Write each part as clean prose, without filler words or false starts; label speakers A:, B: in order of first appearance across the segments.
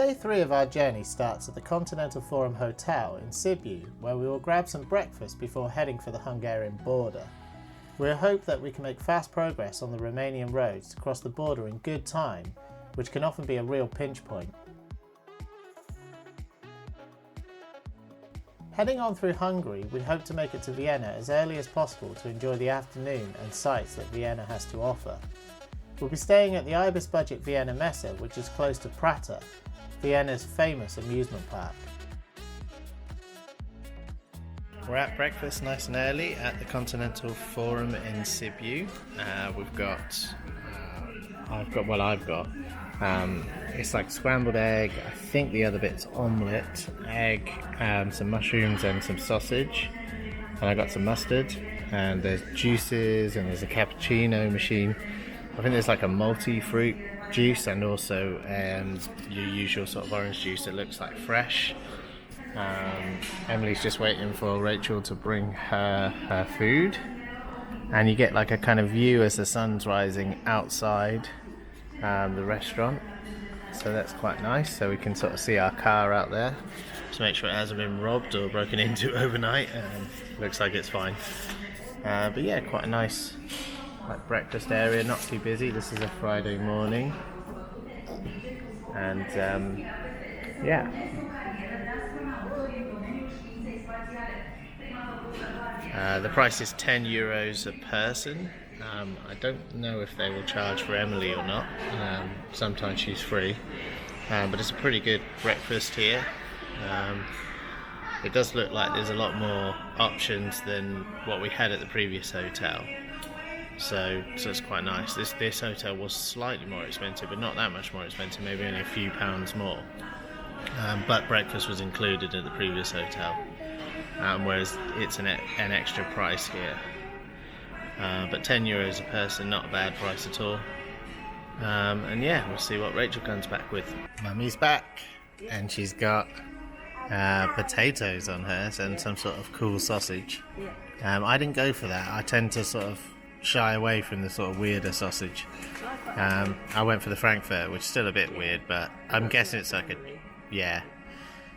A: Day 3 of our journey starts at the Continental Forum Hotel in Sibiu, where we will grab some breakfast before heading for the Hungarian border. We hope that we can make fast progress on the Romanian roads to cross the border in good time, which can often be a real pinch point. Heading on through Hungary, we hope to make it to Vienna as early as possible to enjoy the afternoon and sights that Vienna has to offer. We'll be staying at the ibis Budget Wien Messe, which is close to Prata, Vienna's famous amusement park. We're at breakfast nice and early at the Continental Forum in Sibiu. I've got it's like scrambled egg, I think the other bit's omelette, egg, some mushrooms and some sausage, and I got some mustard, and there's juices and there's a cappuccino machine. I think there's like a multi-fruit juice and also your usual sort of orange juice that looks like fresh. Emily's just waiting for Rachel to bring her food, and you get like a kind of view as the sun's rising outside the restaurant, so that's quite nice. So we can sort of see our car out there to make sure it hasn't been robbed or broken into overnight. Looks like it's fine, but yeah, quite a nice like breakfast area, not too busy. This is a Friday morning, and yeah. The price is €10 a person. I don't know if they will charge for Emily or not. Sometimes she's free, but it's a pretty good breakfast here. It does look like there's a lot more options than what we had at the previous hotel, so it's quite nice. This hotel was slightly more expensive, but not that much more expensive, maybe only a few pounds more, but breakfast was included at the previous hotel. Whereas it's an extra price here, but €10 a person, not a bad price at all. And yeah, we'll see what Rachel comes back with. Mummy's back, and she's got potatoes on hers and some sort of cool sausage. I didn't go for that. I tend to sort of shy away from the sort of weirder sausage. I went for the Frankfurt, which is still a bit weird, but I'm guessing it's like yeah.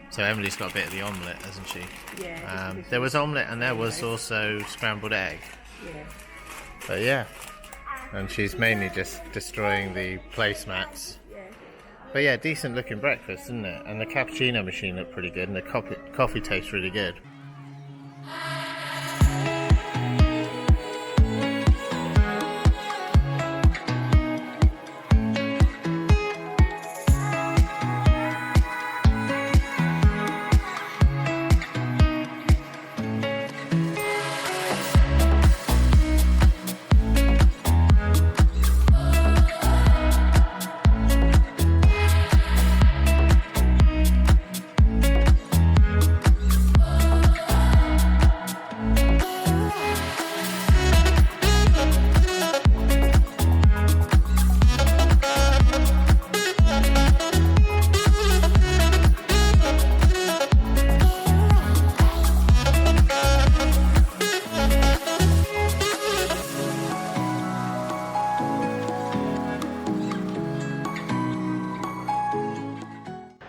A: So Emily's got a bit of the omelette, hasn't she? Yeah. There was omelette and there was also scrambled egg. Yeah. But yeah, and she's mainly just destroying the placemats. Yeah. But yeah, decent looking breakfast, isn't it? And the cappuccino machine looked pretty good, and the coffee tastes really good.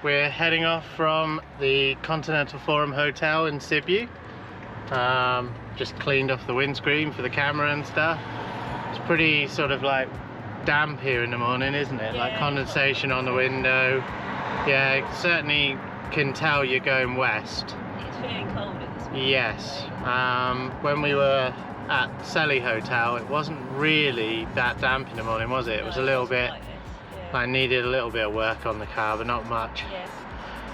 A: We're heading off from the Continental Forum Hotel in Sibiu. Just cleaned off the windscreen for the camera and stuff. It's pretty sort of like damp here in the morning, isn't it? Yeah. Like condensation on the window. Yeah, certainly can tell you're going west.
B: It's feeling cold at this point.
A: Yes. When we were at Selly Hotel, it wasn't really that damp in the morning, was it? It was a little bit... I needed a little bit of work on the car, but not much. Yeah.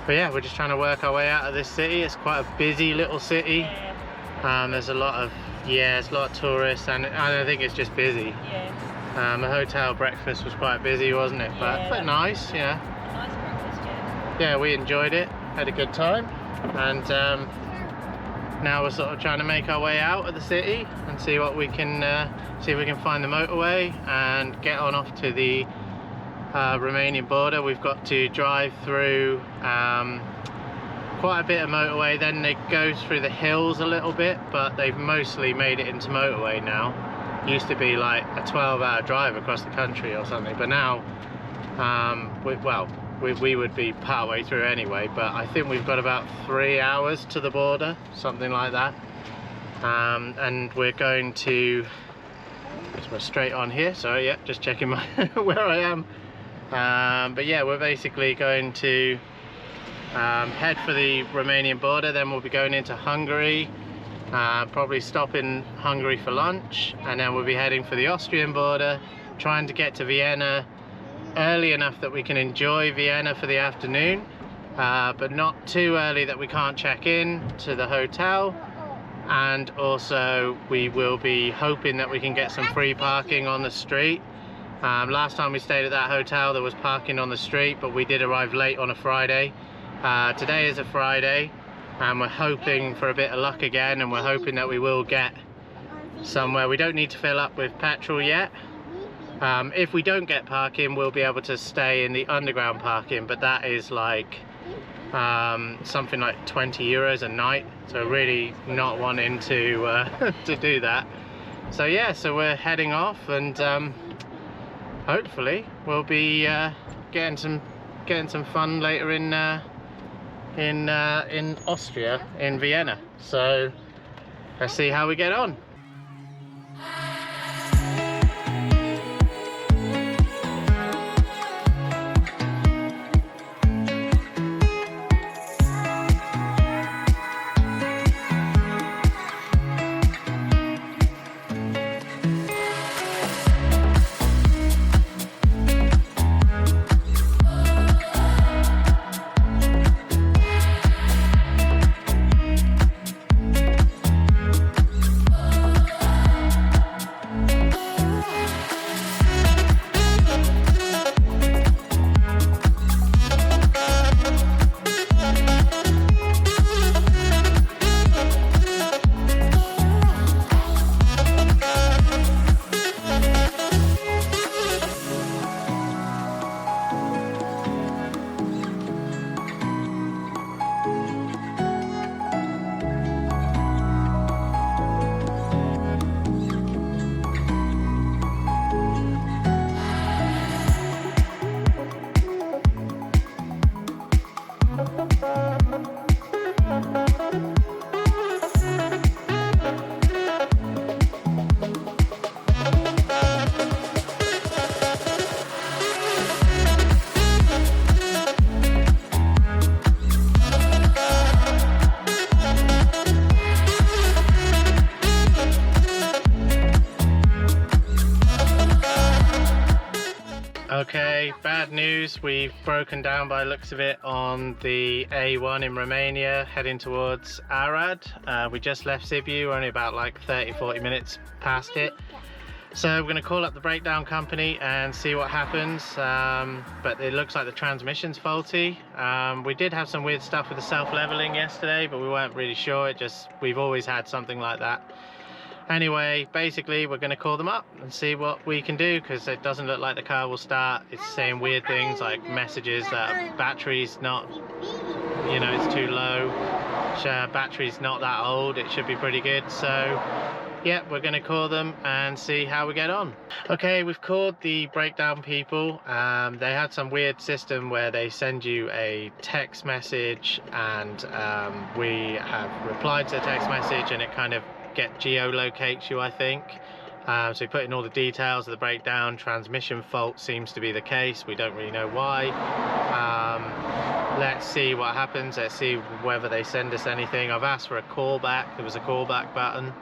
A: But yeah, we're just trying to work our way out of this city. It's quite a busy little city. Yeah. There's a lot of tourists, and I think it's just busy. Yeah. The hotel breakfast was quite busy, wasn't it? But nice, yeah.
B: A nice breakfast, yeah.
A: Yeah, we enjoyed it. Had a good time, and now we're sort of trying to make our way out of the city and see what we can see if we can find the motorway and get on off to the Romanian border. We've got to drive through quite a bit of motorway, then it goes through the hills a little bit, but they've mostly made it into motorway now. Used to be like a 12-hour drive across the country or something, but now we would be part way through anyway, but I think we've got about 3 hours to the border, something like that. And we're going to, we're straight on here, sorry, yeah, just checking my where I am. But yeah, we're basically going to head for the Romanian border, then we'll be going into Hungary, probably stop in Hungary for lunch, and then we'll be heading for the Austrian border, trying to get to Vienna early enough that we can enjoy Vienna for the afternoon, but not too early that we can't check in to the hotel. And also we will be hoping that we can get some free parking on the street. Last time we stayed at that hotel there was parking on the street, but we did arrive late on a Friday. Today is a Friday and we're hoping for a bit of luck again, and we're hoping that we will get somewhere. We don't need to fill up with petrol yet. If we don't get parking, we'll be able to stay in the underground parking, but that is like something like 20 euros a night, so really not wanting to to do that. So yeah, so we're heading off, and hopefully we'll be getting some fun later in Austria, in Vienna. So let's see how we get on. Okay, bad news. We've broken down by the looks of it on the A1 in Romania, heading towards Arad. We just left Sibiu, only about like 30-40 minutes past it. So we're going to call up the breakdown company and see what happens. But it looks like the transmission's faulty. We did have some weird stuff with the self-leveling yesterday, but we weren't really sure. We've always had something like that. Anyway, basically we're going to call them up and see what we can do, because it doesn't look like the car will start. It's saying weird things like messages that battery's not, you know, it's too low. Battery's not that old, it should be pretty good. So yeah, we're going to call them and see how we get on. Okay, we've called the breakdown people. They had some weird system where they send you a text message, and we have replied to the text message, and it kind of geolocates you, I think. So we put in all the details of the breakdown. Transmission fault seems to be the case. We don't really know why. Let's see what happens. Let's see whether they send us anything. I've asked for a callback. There was a callback button.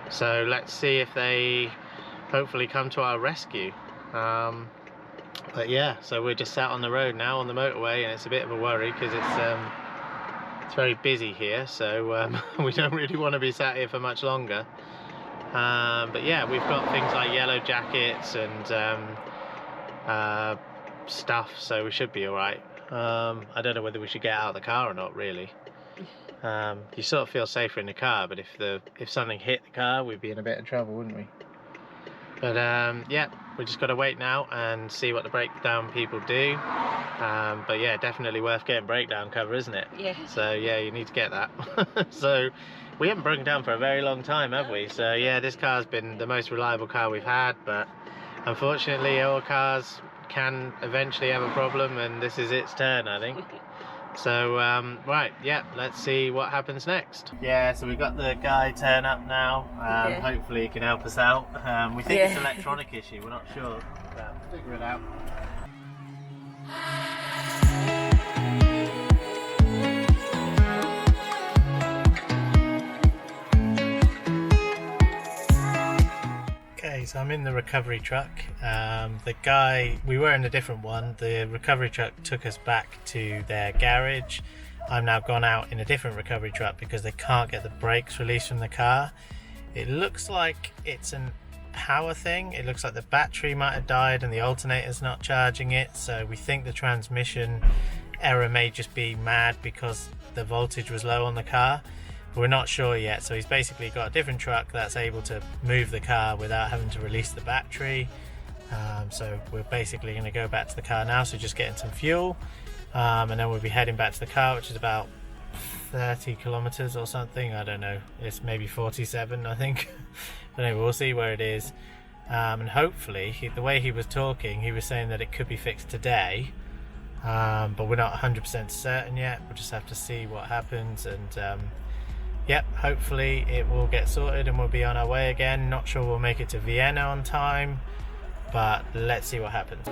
A: So let's see if they hopefully come to our rescue. But yeah, so we're just sat on the road now on the motorway, and it's a bit of a worry because it's very busy here, so we don't really want to be sat here for much longer. But yeah, we've got things like yellow jackets and stuff, so we should be alright. I don't know whether we should get out of the car or not, really. You sort of feel safer in the car, but if something hit the car, we'd be in a bit of trouble, wouldn't we? But yeah, we just got to wait now and see what the breakdown people do. But yeah, definitely worth getting breakdown cover, isn't it?
B: Yeah. So
A: yeah, you need to get that. So we haven't broken down for a very long time, have we? So yeah, this car's been the most reliable car we've had, but unfortunately our cars can eventually have a problem, and this is its turn, I think. So right, yeah, let's see what happens next. Yeah, so we've got the guy turn up now. Hopefully he can help us out. We think it's an electronic issue, we're not sure, but we'll figure it out. Okay, so I'm in the recovery truck. The guy, we were in a different one. The recovery truck took us back to their garage. I'm now gone out in a different recovery truck because they can't get the brakes released from the car. It looks like it's an power thing. It looks like the battery might have died and the alternator's not charging it. So we think the transmission error may just be mad because the voltage was low on the car. We're not sure yet, so he's basically got a different truck that's able to move the car without having to release the battery. So we're basically going to go back to the car now, so just getting some fuel, and then we'll be heading back to the car, which is about 30 kilometers or something. I don't know, it's maybe 47, I think. But anyway, we'll see where it is, and hopefully, the way he was talking, he was saying that it could be fixed today, but we're not 100% certain yet. We'll just have to see what happens, and yep, hopefully it will get sorted and we'll be on our way again. Not sure we'll make it to Vienna on time, but let's see what happens.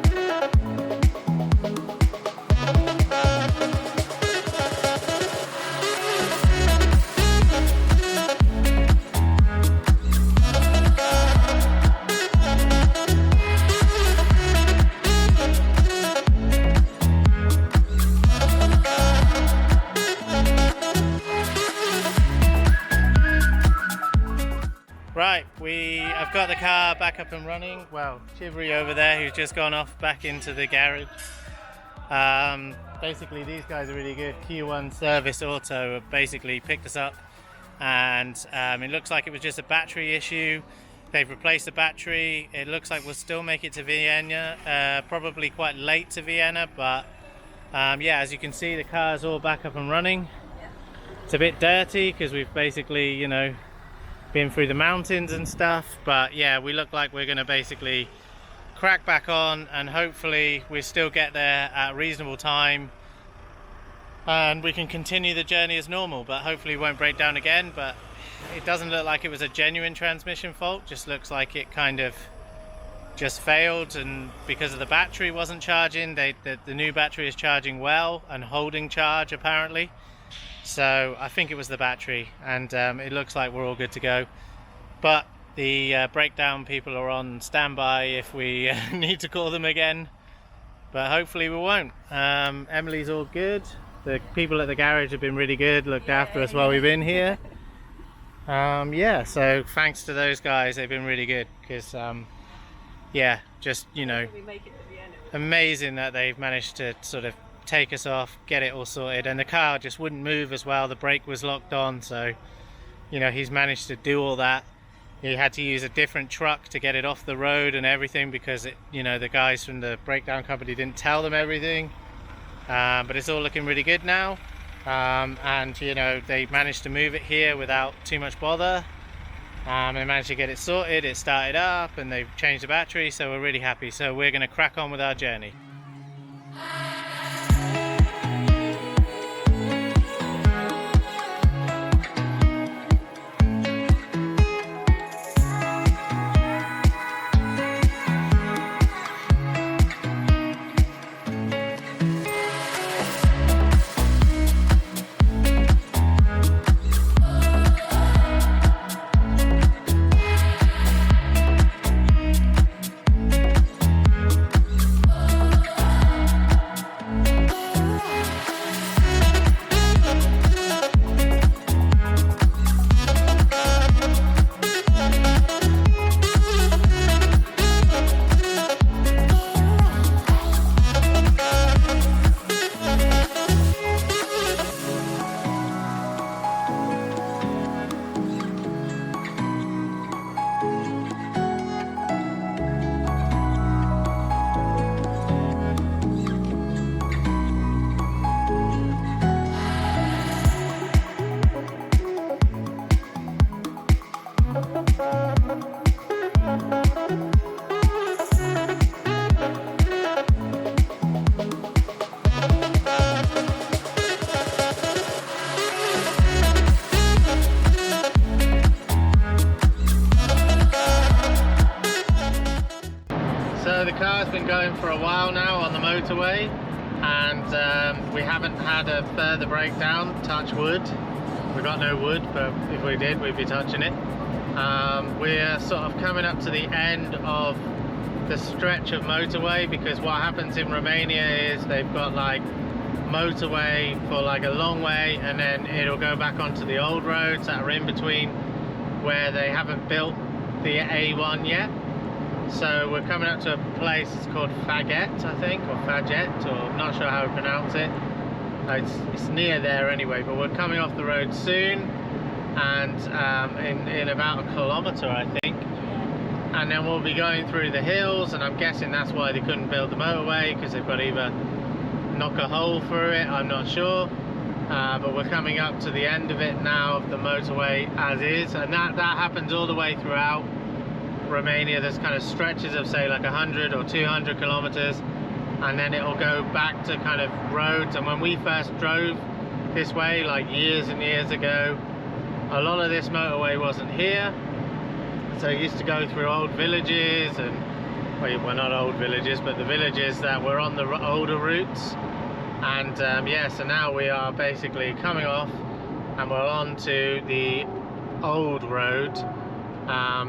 A: Right, I've got the car back up and running. Well, Chivery over there, who's just gone off back into the garage. Basically, these guys are really good. Q1 Service Auto basically picked us up, and it looks like it was just a battery issue. They've replaced the battery. It looks like we'll still make it to Vienna, probably quite late to Vienna, but yeah, as you can see, the car's all back up and running. It's a bit dirty because we've basically, you know, been through the mountains and stuff, but yeah, we look like we're going to basically crack back on, and hopefully we still get there at a reasonable time and we can continue the journey as normal, but hopefully it won't break down again. But it doesn't look like it was a genuine transmission fault, just looks like it kind of just failed, and because of the battery wasn't charging, the new battery is charging well and holding charge apparently. So I think it was the battery, and it looks like we're all good to go. But the breakdown people are on standby if we need to call them again, but hopefully we won't. Emily's all good. The people at the garage have been really good, looked after us while we've been here. Yeah, so thanks to those guys, they've been really good, because yeah, just, you know, amazing that they've managed to sort of take us off, get it all sorted, and the car just wouldn't move as well. The brake was locked on, so you know, he's managed to do all that. He had to use a different truck to get it off the road and everything, because it, you know, the guys from the breakdown company didn't tell them everything. But it's all looking really good now, and you know, they managed to move it here without too much bother. They managed to get it sorted, it started up, and they've changed the battery, so we're really happy. So we're going to crack on with our journey. the car has been going for a while now on the motorway, and we haven't had a further breakdown, touch wood. We've got no wood, but if we did, we'd be touching it. We're sort of coming up to the end of the stretch of motorway, because what happens in Romania is they've got like motorway for like a long way, and then it'll go back onto the old roads that are in between where they haven't built the A1 yet. So we're coming up to a place, it's called Faget, I think, or Faget, or I'm not sure how to pronounce it. It's near there anyway, but we're coming off the road soon, and in about a kilometre, I think. And then we'll be going through the hills, and I'm guessing that's why they couldn't build the motorway, because they've got to either knock a hole through it, I'm not sure. But we're coming up to the end of it now, of the motorway as is, and that happens all the way throughout Romania. There's kind of stretches of say like 100 or 200 kilometers, and then it'll go back to kind of roads. And when we first drove this way, like years and years ago, a lot of this motorway wasn't here, so it used to go through old villages, and well, not old villages, but the villages that were on the older routes. And yeah, so now we are basically coming off, and we're on to the old road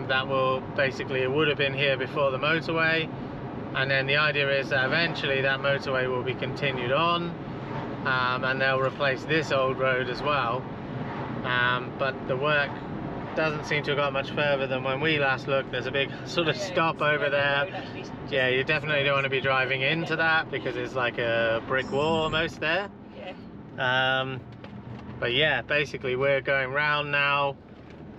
A: that will basically, it would have been here before the motorway, and then the idea is that eventually that motorway will be continued on, and they'll replace this old road as well. But the work doesn't seem to have got much further than when we last looked. There's a big sort of stop over there. Yeah, you definitely don't want to be driving into that, because it's like a brick wall almost there. But yeah, basically we're going round now,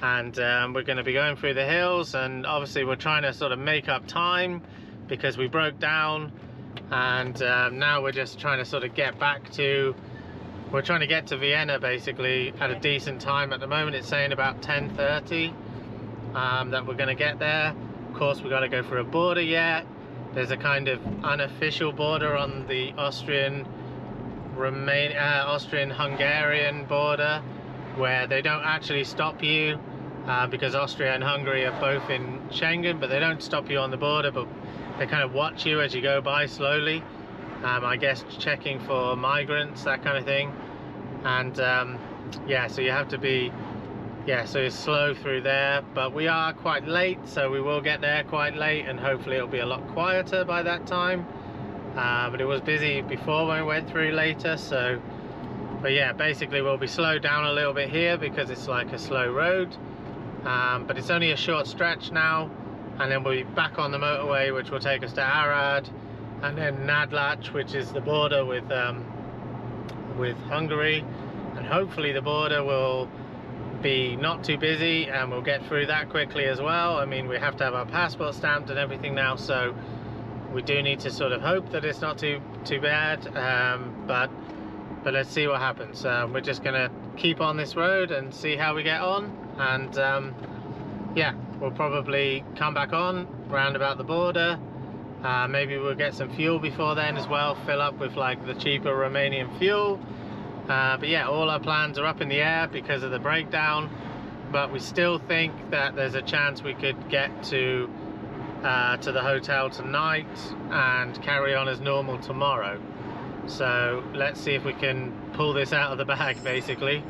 A: and we're going to be going through the hills, and obviously we're trying to sort of make up time because we broke down, and now we're just trying to sort of get back to, we're trying to get to Vienna basically at a decent time. At the moment it's saying about 10:30 that we're going to get there. Of course, we've got to go through a border yet. There's a kind of unofficial border on the Austrian-Hungarian border, where they don't actually stop you, because Austria and Hungary are both in Schengen, but they don't stop you on the border, but they kind of watch you as you go by slowly. I guess checking for migrants, that kind of thing. And yeah, so you have to be, yeah, so it's slow through there, but we are quite late, so we will get there quite late, and hopefully it'll be a lot quieter by that time. But it was busy before when we went through later, so, but yeah, basically we'll be slowed down a little bit here because it's like a slow road, but it's only a short stretch now, and then we'll be back on the motorway, which will take us to Arad, and then Nadlac, which is the border with Hungary, and hopefully the border will be not too busy, and we'll get through that quickly as well. I mean, we have to have our passport stamped and everything now, so we do need to sort of hope that it's not too bad, but let's see what happens. We're just gonna keep on this road and see how we get on, and yeah, we'll probably come back on round about the border. Maybe we'll get some fuel before then as well, fill up with like the cheaper Romanian fuel. But yeah, all our plans are up in the air because of the breakdown, but we still think that there's a chance we could get to the hotel tonight and carry on as normal tomorrow. So let's see if we can pull this out of the bag basically.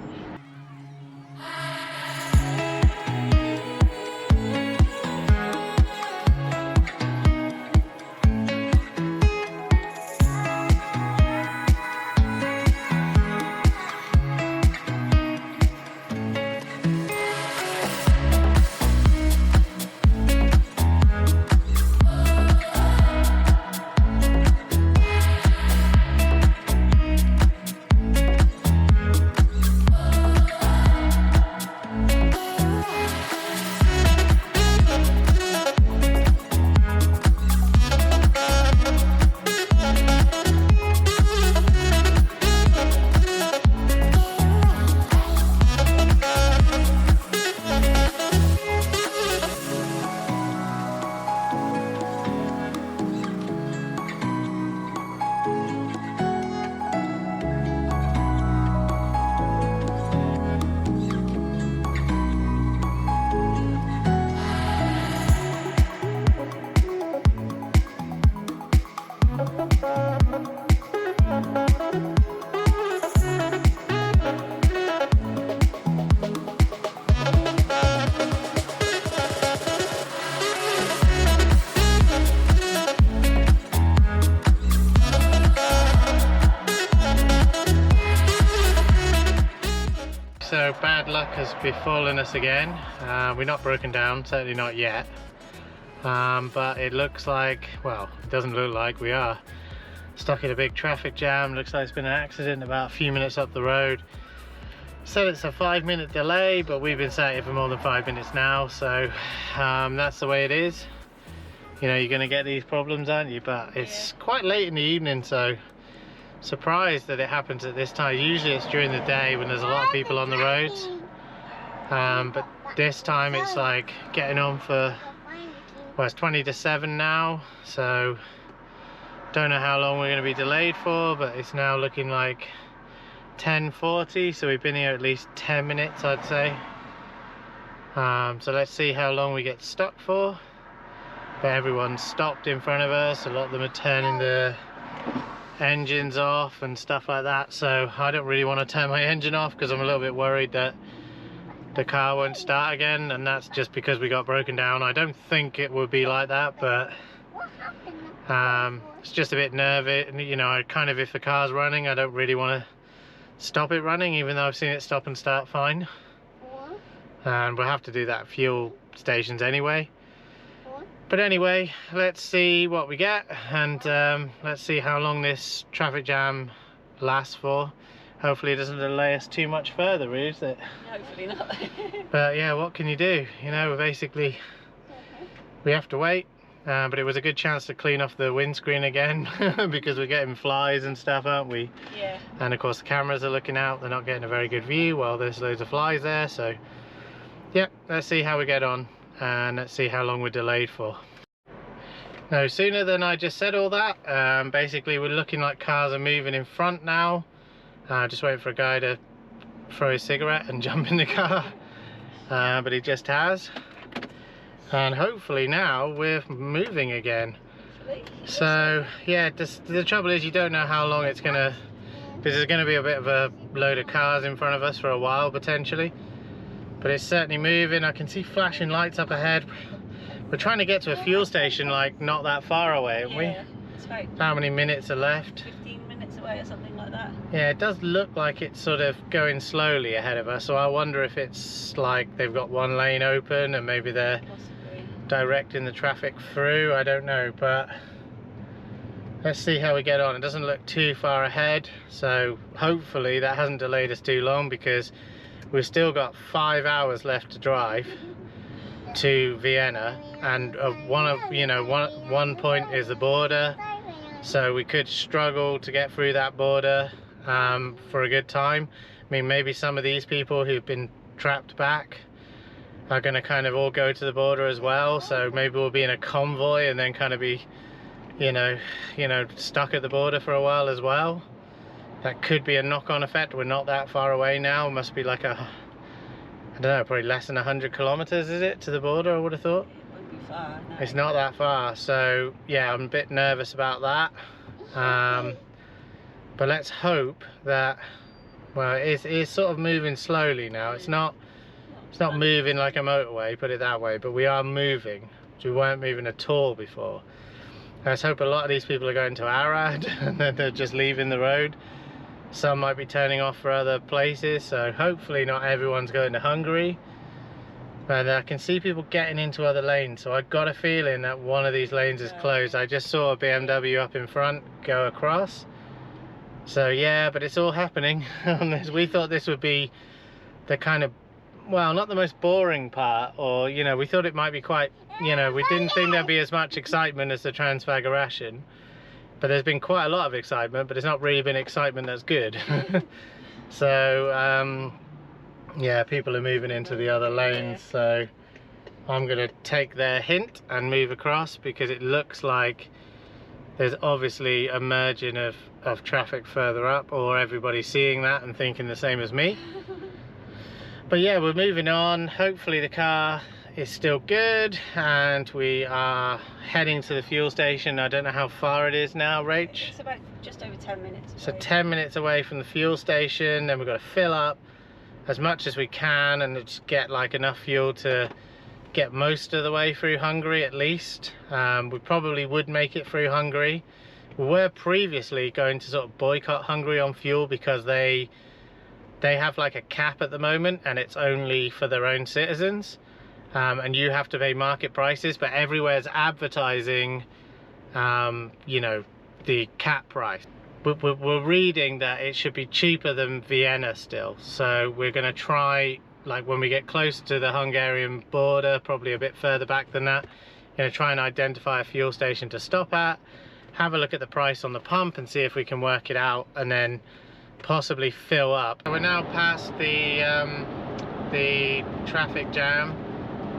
A: has befallen us again. We're not broken down, certainly not yet. But it looks like, well, it doesn't look like we are stuck in a big traffic jam. Looks like it's been an accident about a few minutes up the road. Said it's a 5-minute delay, but we've been sat here for more than 5 minutes now, so that's the way it is. You know, you're going to get these problems, aren't you? But it's quite late in the evening, so surprised that it happens at this time. Usually it's during the day when there's a lot of people on the roads, but this time it's like getting on for, well, it's 20 to 7 now, so don't know how long we're going to be delayed for, but it's now looking like 10:40, so we've been here at least 10 minutes, I'd say. So let's see how long we get stuck for. But everyone's stopped in front of us. A lot of them are turning the engines off and stuff like that, so I don't really want to turn my engine off because I'm a little bit worried that the car won't start again, and that's just because we got broken down. I don't think it would be like that, but it's just a bit nervy. You know, I kind of, if the car's running, I don't really want to stop it running, even though I've seen it stop and start fine. And we'll have to do that at fuel stations anyway. But anyway, let's see what we get, and let's see how long this traffic jam lasts for. Hopefully it doesn't delay us too much further, really, is it?
B: Hopefully not.
A: But yeah, what can you do? You know, basically we have to wait. But it was a good chance to clean off the windscreen again because we're getting flies and stuff, aren't we?
B: Yeah.
A: And of course the cameras are looking out, they're not getting a very good view while there's loads of flies there. So yeah, let's see how we get on, and let's see how long we're delayed for. No sooner than I just said all that, basically we're looking like cars are moving in front now. Just waiting for a guy to throw his cigarette and jump in the car, but he just has. And hopefully now we're moving again. So yeah, the trouble is you don't know how long it's gonna, because there's gonna be a bit of a load of cars in front of us for a while potentially. But it's certainly moving. I can see flashing lights up ahead. We're trying to get to a fuel station like not that far away, aren't we?
B: It's about
A: How many minutes are left?
B: 15 minutes away or something like that.
A: Yeah, it does look like it's sort of going slowly ahead of us, so I wonder if it's like they've got one lane open and maybe they're
B: Possibly.
A: directing the traffic through. I don't know, but let's see how we get on. It doesn't look too far ahead, so hopefully that hasn't delayed us too long, because we've still got 5 hours left to drive to Vienna, and one point is the border, so we could struggle to get through that border for a good time. I mean, maybe some of these people who've been trapped back are going to kind of all go to the border as well, so maybe we'll be in a convoy and then kind of be stuck at the border for a while as well. That could be a knock-on effect. We're not that far away now. It must be like I don't know, probably less than 100 kilometers, is it, to the border, I would have thought?
B: It won't be far, no.
A: It's not that far, so yeah, I'm a bit nervous about that. But let's hope that, well, it's sort of moving slowly now. It's not moving like a motorway, put it that way, but we are moving. We weren't moving at all before. Let's hope a lot of these people are going to Arad and then they're just leaving the road. Some might be turning off for other places, so hopefully not everyone's going to Hungary. But I can see people getting into other lanes, so I've got a feeling that one of these lanes is closed. I just saw a BMW up in front go across. So yeah, but it's all happening on this. We thought this would be the kind of, well, not the most boring part, or, you know, we thought it might be quite, you know, we didn't think there'd be as much excitement as the Transfagarasan. But there's been quite a lot of excitement, but it's not really been excitement that's good. So yeah, people are moving into the other lanes, so I'm gonna take their hint and move across, because it looks like there's obviously a merging of traffic further up, or everybody's seeing that and thinking the same as me. But yeah, we're moving on. Hopefully the car is still good, and we are heading to the fuel station. I don't know how far it is now, Rach.
B: It's about just over 10 minutes away.
A: So 10 minutes away from the fuel station, then we've got to fill up as much as we can and just get like enough fuel to get most of the way through Hungary at least. We probably would make it through Hungary. We were previously going to sort of boycott Hungary on fuel because they they have like a cap at the moment, and it's only for their own citizens, and you have to pay market prices, but everywhere's advertising you know, the cap price. We're reading that it should be cheaper than Vienna still, so we're going to try, like when we get closer to the Hungarian border, probably a bit further back than that, going to try and identify a fuel station to stop at, have a look at the price on the pump and see if we can work it out, and then possibly fill up. We're now past the traffic jam.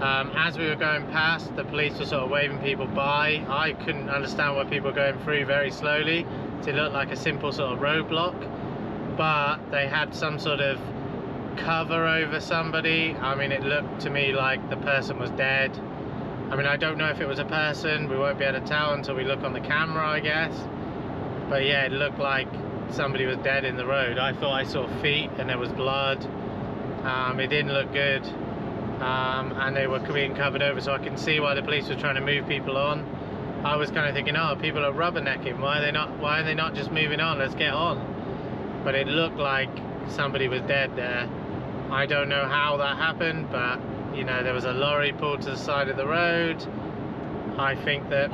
A: As we were going past, the police were sort of waving people by. I couldn't understand why people were going through very slowly. It looked like a simple sort of roadblock, but they had some sort of cover over somebody. I mean, it looked to me like the person was dead. I mean, I don't know if it was a person. We won't be able to tell until we look on the camera, I guess. But yeah, it looked like somebody was dead in the road. I thought I saw feet and there was blood. It didn't look good. And they were being covered over, so I can see why the police were trying to move people on. I was kind of thinking, oh, people are rubbernecking. Why are they not just moving on? Let's get on. But it looked like somebody was dead there. I don't know how that happened, but you know, there was a lorry pulled to the side of the road. I think that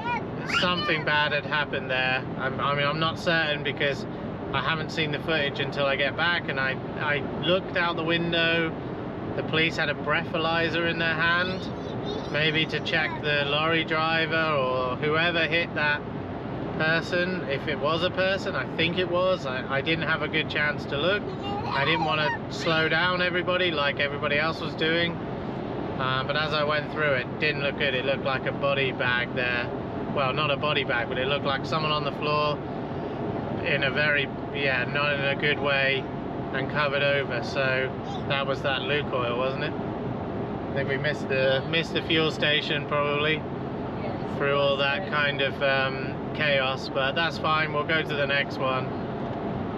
A: something bad had happened there. I mean, I'm not certain because I haven't seen the footage until I get back, and I looked out the window. The police had a breathalyzer in their hand, maybe to check the lorry driver or whoever hit that person. If it was a person, I think it was. I didn't have a good chance to look. I didn't want to slow down everybody like everybody else was doing. But as I went through, it didn't look good. It looked like a body bag there. Well, not a body bag, but it looked like someone on the floor in a very, yeah, not in a good way, and covered over. So that was that LiQWYD, wasn't it? I think we missed the fuel station probably through all that kind of chaos, but that's fine. We'll go to the next one.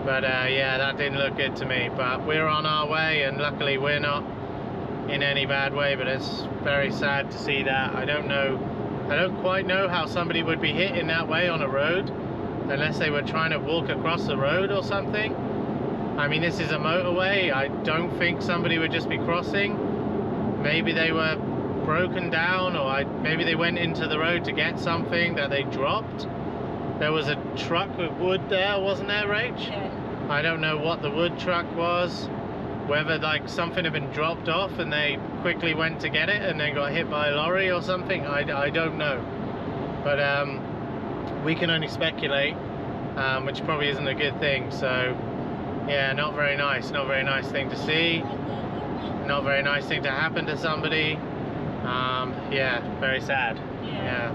A: But yeah, that didn't look good to me, but we're on our way, and luckily we're not in any bad way. But it's very sad to see that. I don't quite know how somebody would be hit in that way on a road, unless they were trying to walk across the road or something. I mean, this is a motorway. I don't think somebody would just be crossing. Maybe they were broken down, or maybe they went into the road to get something that they dropped. There was a truck with wood there, wasn't there, Rach?
B: Yeah.
A: I don't know what the wood truck was, whether like something had been dropped off and they quickly went to get it and then got hit by a lorry or something. I don't know. But we can only speculate, which probably isn't a good thing. So yeah, not very nice. Not very nice thing to see. Not very nice thing to happen to somebody. Yeah, very sad. Yeah.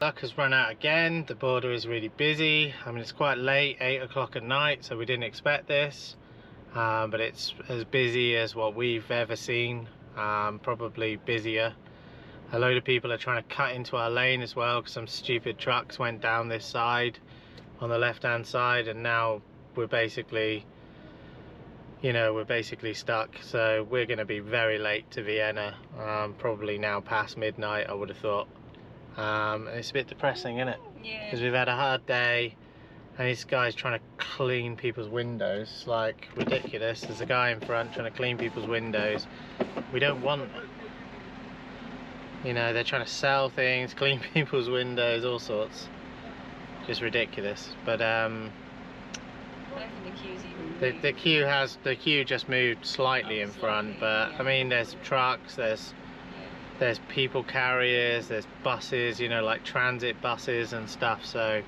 A: Luck has run out again. The border is really busy. I mean, it's quite late, 8 o'clock at night, so we didn't expect this. But it's as busy as what we've ever seen, probably busier. A load of people are trying to cut into our lane as well because some stupid trucks went down this side on the left hand side, and now we're basically, you know, we're basically stuck. So we're going to be very late to Vienna, probably now past midnight, I would have thought. It's a bit depressing, isn't it?
B: Yeah.
A: Because we've had a hard day and this guy's trying to clean people's windows. It's like ridiculous. There's a guy in front trying to clean people's windows. We don't want, you know, they're trying to sell things, clean people's windows, all sorts. Just ridiculous. But
B: I don't think the queue's even moved.
A: the queue just moved slightly in front, but
B: yeah.
A: I mean, there's trucks, there's people carriers, there's buses, you know, like transit buses and stuff. So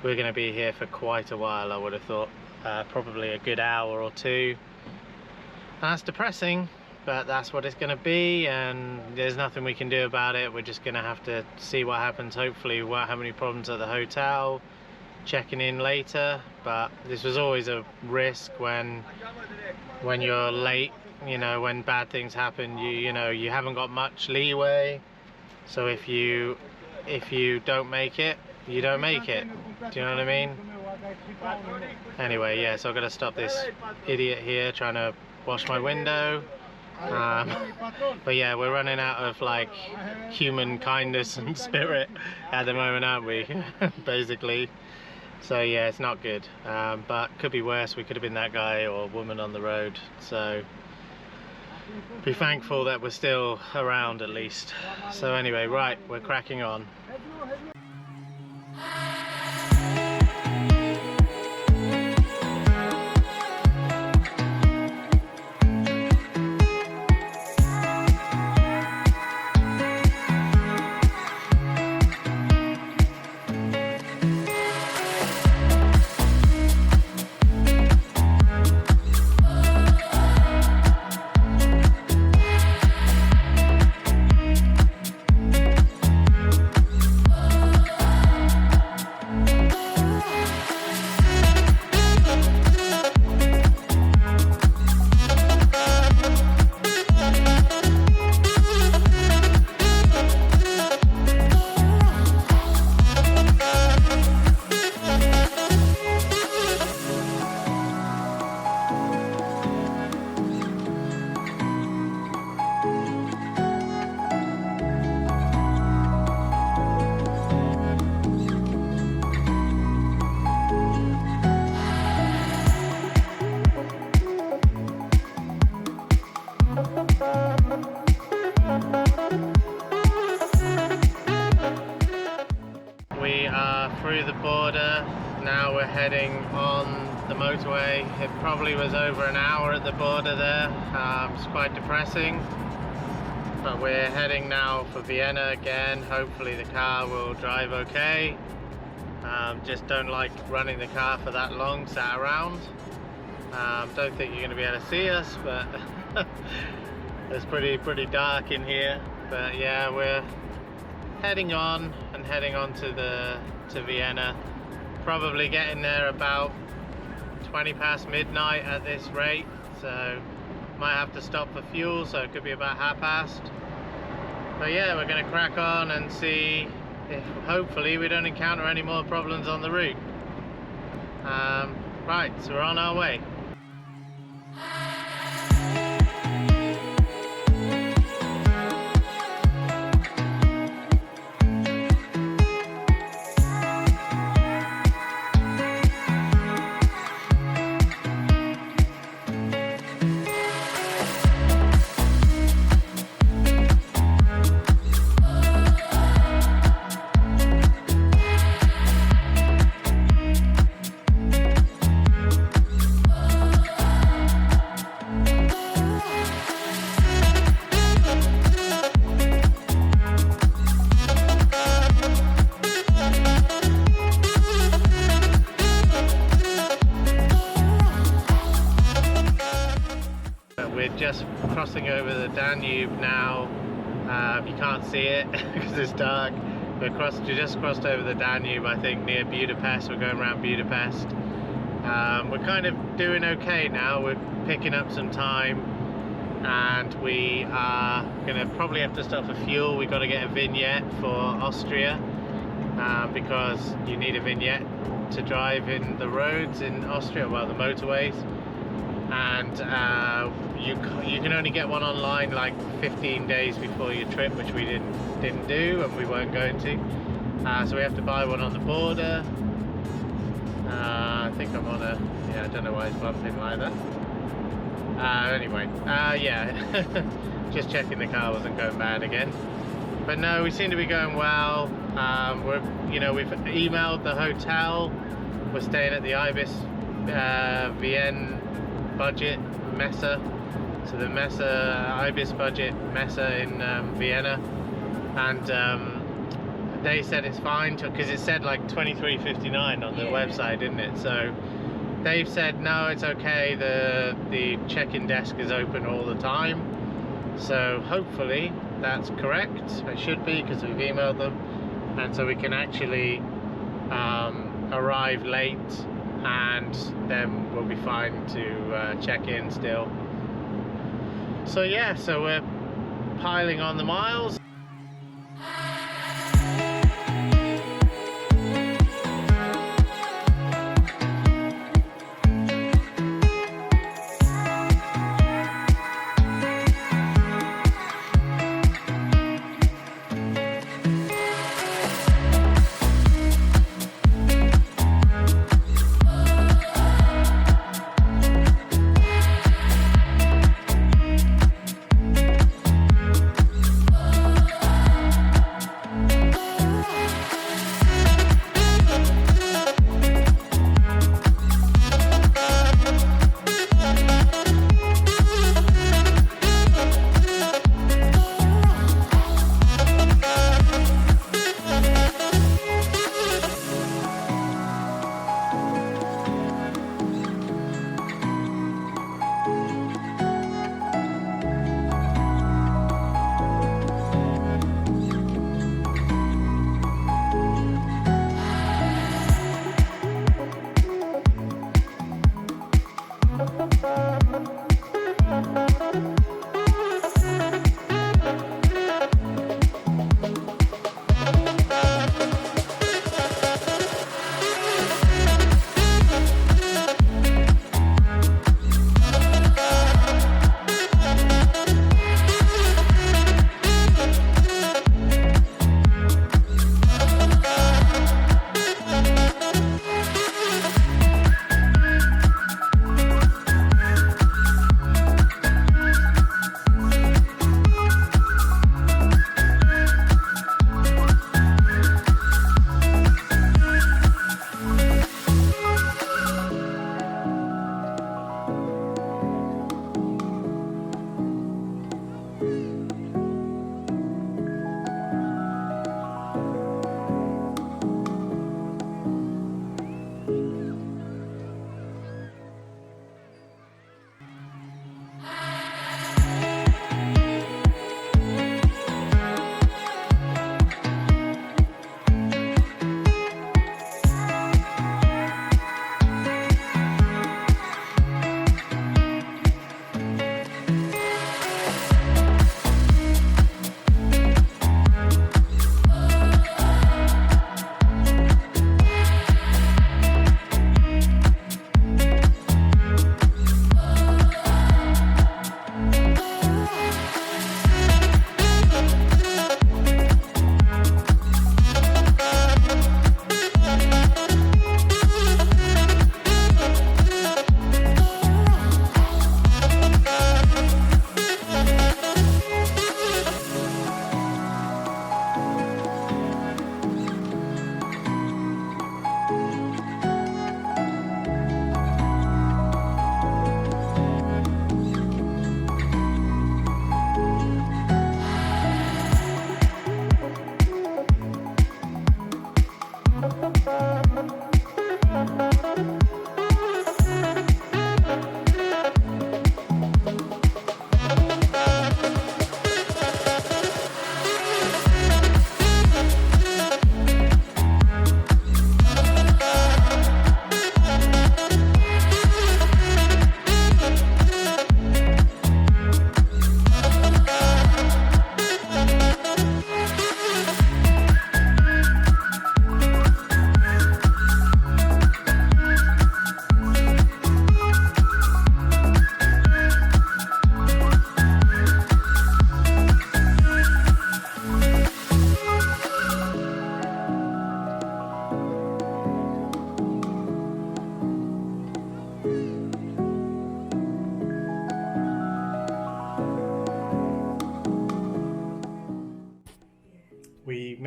A: we're going to be here for quite a while, I would have thought. Probably a good hour or two. That's depressing, but that's what it's going to be, and there's nothing we can do about it. We're just going to have to see what happens. Hopefully we won't have any problems at the hotel, checking in later. But this was always a risk when you're late, you know, when bad things happen. You know, you haven't got much leeway. So if you don't make it, you don't make it. Do you know what I mean? Anyway, yeah, so I've got to stop this idiot here trying to wash my window. But yeah, we're running out of like human kindness and spirit at the moment, aren't we? Basically. So yeah, it's not good. But could be worse. We could have been that guy or woman on the road. So be thankful that we're still around at least. So anyway, right, we're cracking on. We are through the border, now we're heading on the motorway. It probably was over an hour at the border there. It's quite depressing, but we're heading now for Vienna again. Hopefully the car will drive okay. Just don't like running the car for that long, sat around. Don't think you're going to be able to see us, but it's pretty dark in here. But yeah, we're heading on to Vienna. Probably getting there about 20 past midnight at this rate, so might have to stop for fuel, so it could be about 5:30. But yeah, we're going to crack on and see if hopefully we don't encounter any more problems on the route. Right, so we're on our way. We're just crossing over the Danube now. You can't see it because it's dark. We just crossed over the Danube, I think, near Budapest. We're going around Budapest. We're kind of doing okay now. We're picking up some time, and we are gonna probably have to stop for fuel. We've got to get a vignette for Austria, because you need a vignette to drive in the roads in Austria, well, the motorways. And you can only get one online like 15 days before your trip, which we didn't do, and we weren't going to. So we have to buy one on the border. I think I'm on a, yeah, I don't know why it's bumping like that. Anyway, yeah, just checking the car wasn't going bad again. But no, we seem to be going well. We've emailed the hotel. We're staying at the ibis Wien Budget Messe, so the Messe, ibis Budget Messe in Vienna, and they said it's fine because it said like 23.59 on the website, didn't it? So they've said no, it's okay. The check-in desk is open all the time, so hopefully that's correct. It should be, because we've emailed them, and so we can actually arrive late, and then we'll be fine to check in still. So yeah, so we're piling on the miles.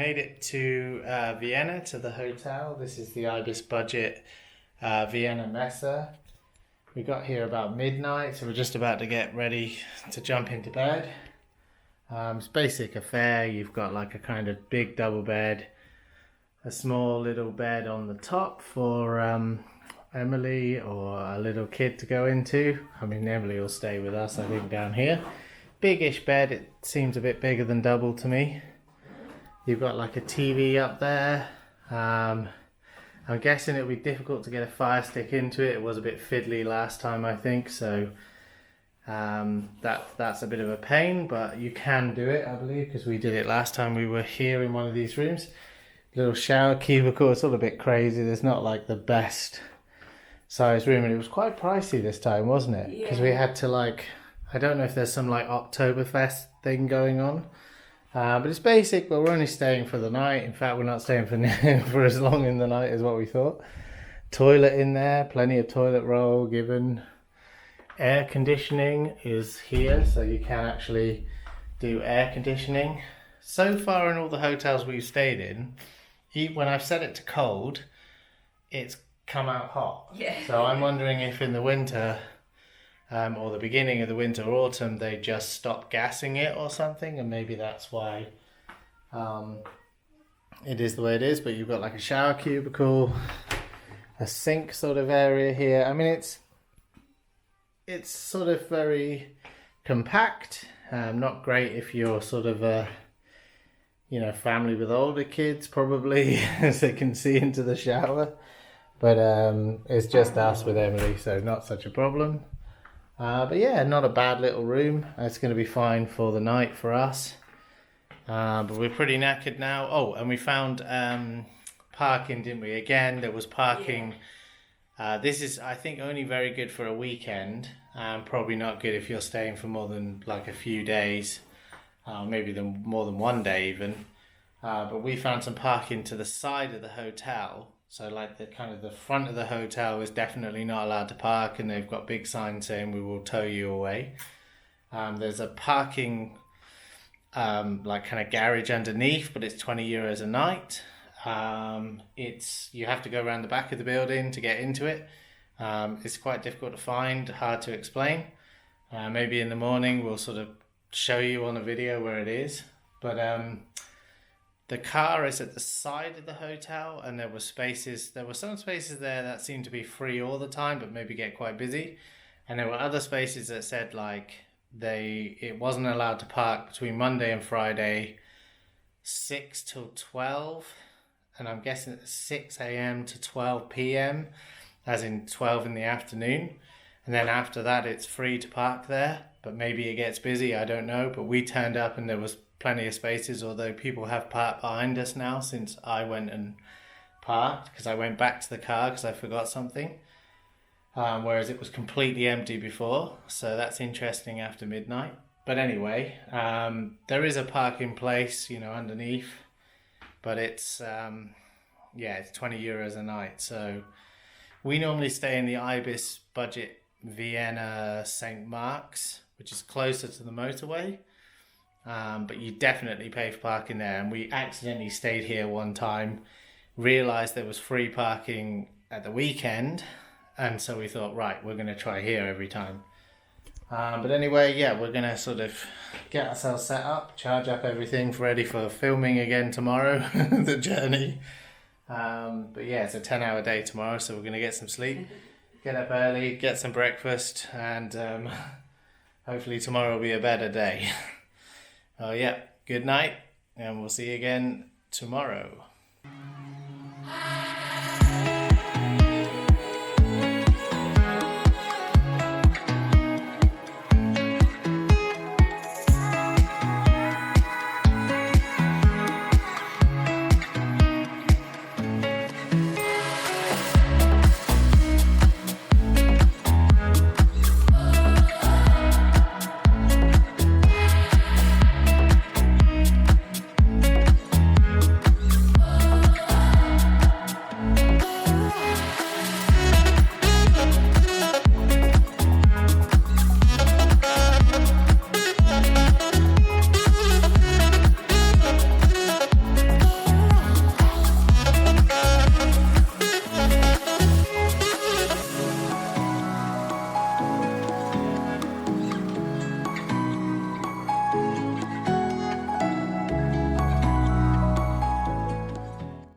A: made it to Vienna, to the hotel. This is the Ibis Budget Vienna Messe. We got here about midnight, so we're just about to get ready to jump into bed. It's basic affair. You've got like a kind of big double bed, a small little bed on the top for Emily or a little kid to go into. I mean, Emily will stay with us, I think, down here. Biggish bed. It seems a bit bigger than double to me. You've got like a TV up there. I'm guessing it'll be difficult to get a fire stick into it. It was a bit fiddly last time, I think, so that's a bit of a pain, but you can do it, I believe, because we did it last time we were here in one of these rooms. Little shower cubicle. It's all a bit crazy. There's not like the best size room, and it was quite pricey this time, wasn't it? Because we had to, like, I don't know if there's some like Oktoberfest thing going on, but it's basic. But we're only staying for the night. In fact, we're not staying for as long in the night as what we thought. Toilet in there, plenty of toilet roll given. Air conditioning is here, so you can actually do air conditioning. So far in all the hotels we've stayed in, when I've set it to cold, it's come out hot. Yeah. So I'm wondering if in the winter, or the beginning of the winter or autumn, they just stop gassing it or something, and maybe that's why it is the way it is. But you've got like a shower cubicle, a sink sort of area here. I mean, it's sort of very compact. Not great if you're sort of a family with older kids, probably, as they can see into the shower. But it's just us with Emily, so not such a problem. But yeah, not a bad little room. It's going to be fine for the night for us. But we're pretty knackered now. Oh, and we found parking, didn't we? Again, there was parking. This is, I think, only very good for a weekend. Probably not good if you're staying for more than like a few days. Maybe more than one day even. But we found some parking to the side of the hotel. So like the front of the hotel is definitely not allowed to park, and they've got big signs saying we will tow you away. There's a parking like kind of garage underneath, but it's 20 euros a night. You have to go around the back of the building to get into it. It's quite difficult to find, hard to explain. Maybe in the morning we'll sort of show you on a video where it is. But the car is at the side of the hotel, and there were some spaces there that seemed to be free all the time, but maybe get quite busy. And there were other spaces that said like it wasn't allowed to park between Monday and Friday, 6 till 12. And I'm guessing it's 6 a.m. to 12 p.m, as in 12 in the afternoon. And then after that, it's free to park there, but maybe it gets busy, I don't know. But we turned up and there was plenty of spaces, although people have parked behind us now since I went and parked, because I went back to the car because I forgot something. Whereas it was completely empty before, so that's interesting after midnight. But anyway, there is a parking place, underneath. But it's, it's 20 euros a night. So we normally stay in the Ibis Budget Vienna St. Mark's, which is closer to the motorway. But you definitely pay for parking there. And we accidentally stayed here one time, realised there was free parking at the weekend. And so we thought, right, we're going to try here every time. But anyway, we're going to sort of get ourselves set up, charge up everything ready for filming again tomorrow, the journey. But it's a 10-hour day tomorrow, so we're going to get some sleep, get up early, get some breakfast, and hopefully tomorrow will be a better day. Good night, and we'll see you again tomorrow.